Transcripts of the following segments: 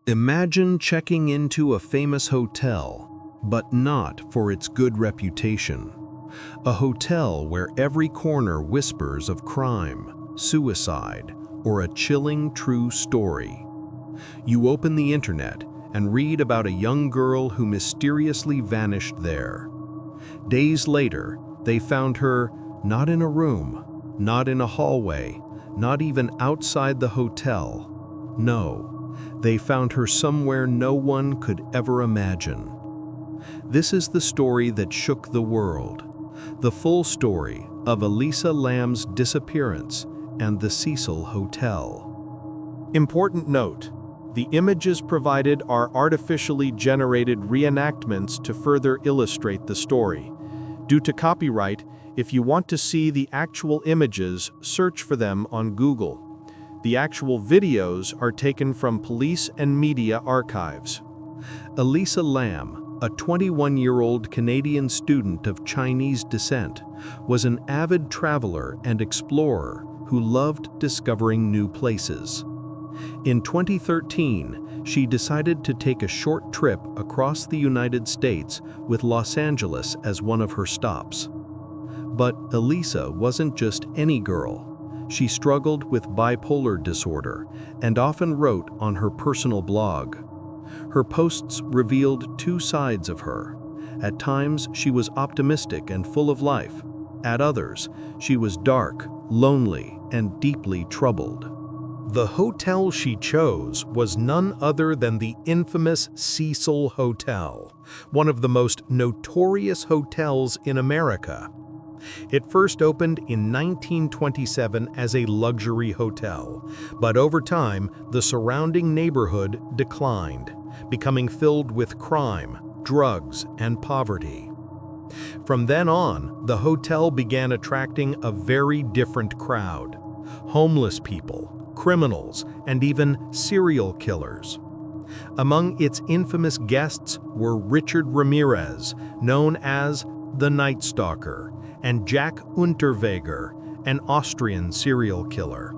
Imagine checking into a famous hotel, but not for its good reputation. A hotel where every corner whispers of crime, suicide, or a chilling true story. You open the internet and read about a young girl who mysteriously vanished there. Days later, they found her not in a room, not in a hallway, not even outside the hotel. No. They found her somewhere no one could ever imagine. This is the story that shook the world. The full story of Elisa Lam's disappearance and the Cecil Hotel. Important note: the images provided are artificially generated reenactments to further illustrate the story. Due to copyright, if you want to see the actual images, search for them on Google. The actual videos are taken from police and media archives. Elisa Lam, a 21-year-old Canadian student of Chinese descent, was an avid traveler and explorer who loved discovering new places. In 2013, she decided to take a short trip across the United States with Los Angeles as one of her stops. But Elisa wasn't just any girl. She struggled with bipolar disorder and often wrote on her personal blog. Her posts revealed two sides of her. At times, she was optimistic and full of life. At others, she was dark, lonely, and deeply troubled. The hotel she chose was none other than the infamous Cecil Hotel, one of the most notorious hotels in America. It first opened in 1927 as a luxury hotel, but over time, the surrounding neighborhood declined, becoming filled with crime, drugs, and poverty. From then on, the hotel began attracting a very different crowd: homeless people, criminals, and even serial killers. Among its infamous guests were Richard Ramirez, known as the Night Stalker, and Jack Unterweger, an Austrian serial killer.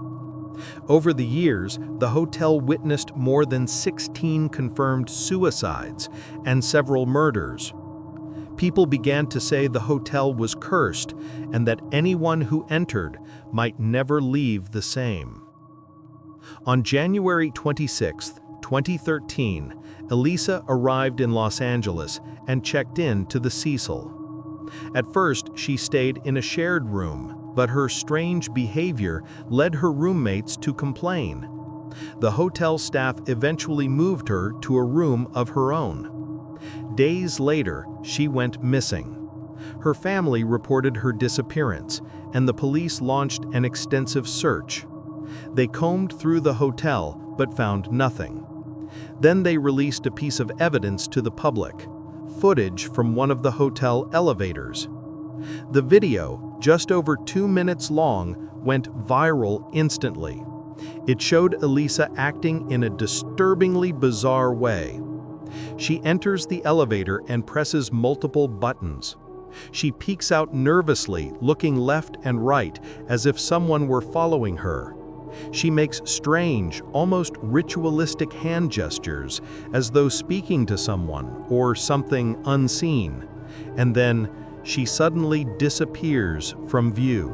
Over the years, the hotel witnessed more than 16 confirmed suicides and several murders. People began to say the hotel was cursed and that anyone who entered might never leave the same. On January 26, 2013, Elisa arrived in Los Angeles and checked in to the Cecil. At first, she stayed in a shared room, but her strange behavior led her roommates to complain. The hotel staff eventually moved her to a room of her own. Days later, she went missing. Her family reported her disappearance, and the police launched an extensive search. They combed through the hotel but found nothing. Then they released a piece of evidence to the public: footage from one of the hotel elevators. The video, just over 2 minutes long, went viral instantly. It showed Elisa acting in a disturbingly bizarre way. She enters the elevator and presses multiple buttons. She peeks out nervously, looking left and right as if someone were following her. She makes strange, almost ritualistic hand gestures, as though speaking to someone or something unseen, and then she suddenly disappears from view.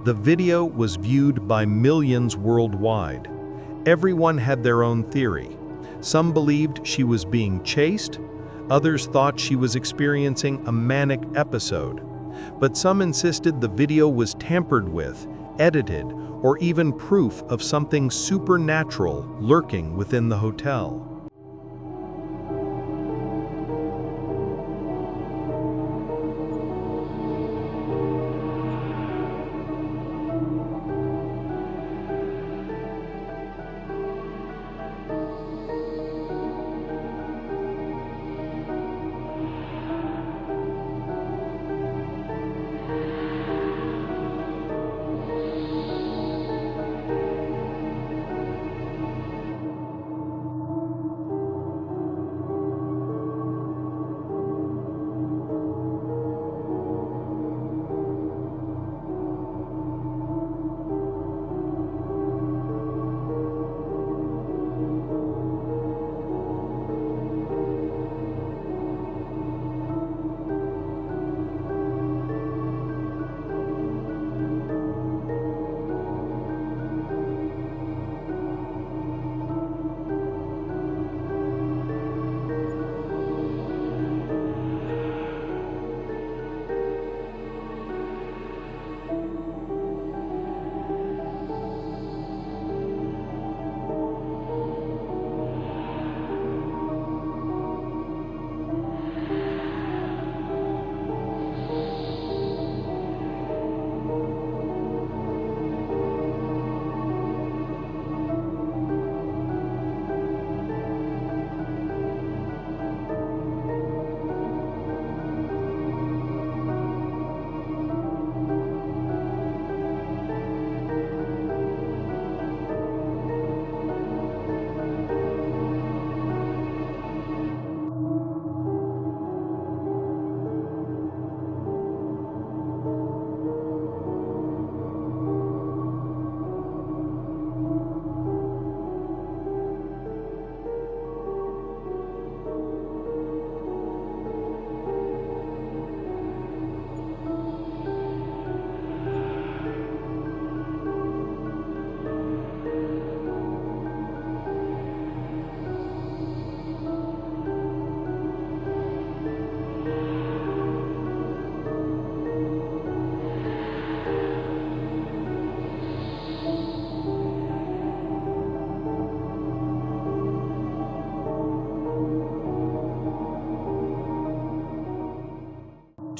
The video was viewed by millions worldwide. Everyone had their own theory. Some believed she was being chased, others thought she was experiencing a manic episode, but some insisted the video was tampered with, edited, or even proof of something supernatural lurking within the hotel.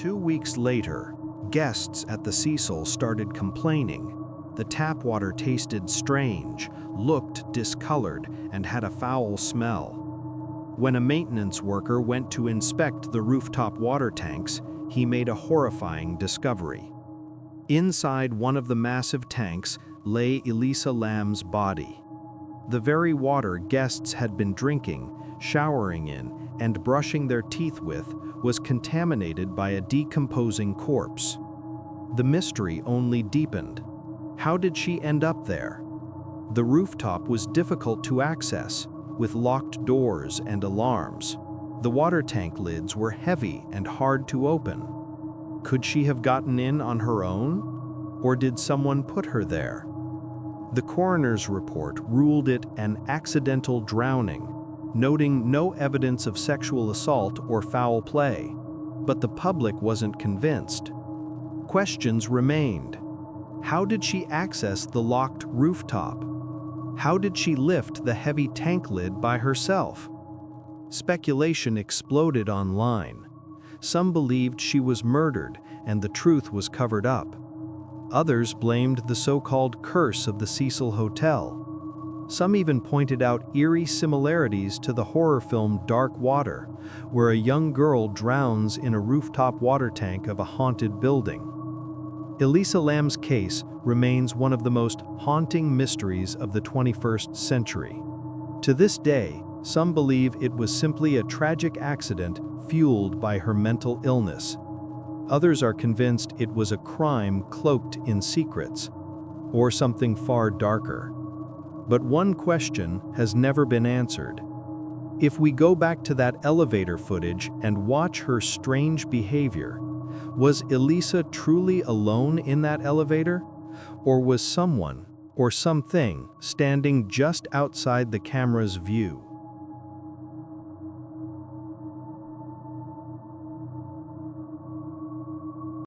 2 weeks later, guests at the Cecil started complaining. The tap water tasted strange, looked discolored, and had a foul smell. When a maintenance worker went to inspect the rooftop water tanks, he made a horrifying discovery. Inside one of the massive tanks lay Elisa Lam's body. The very water guests had been drinking, showering in, and brushing their teeth with was contaminated by a decomposing corpse. The mystery only deepened. How did she end up there? The rooftop was difficult to access, with locked doors and alarms. The water tank lids were heavy and hard to open. Could she have gotten in on her own? Or did someone put her there? The coroner's report ruled it an accidental drowning, noting no evidence of sexual assault or foul play. But the public wasn't convinced. Questions remained. How did she access the locked rooftop? How did she lift the heavy tank lid by herself? Speculation exploded online. Some believed she was murdered and the truth was covered up. Others blamed the so-called curse of the Cecil Hotel. Some even pointed out eerie similarities to the horror film Dark Water, where a young girl drowns in a rooftop water tank of a haunted building. Elisa Lam's case remains one of the most haunting mysteries of the 21st century. To this day, some believe it was simply a tragic accident fueled by her mental illness. Others are convinced it was a crime cloaked in secrets, or something far darker. But one question has never been answered. If we go back to that elevator footage and watch her strange behavior, was Elisa truly alone in that elevator? Or was someone or something standing just outside the camera's view?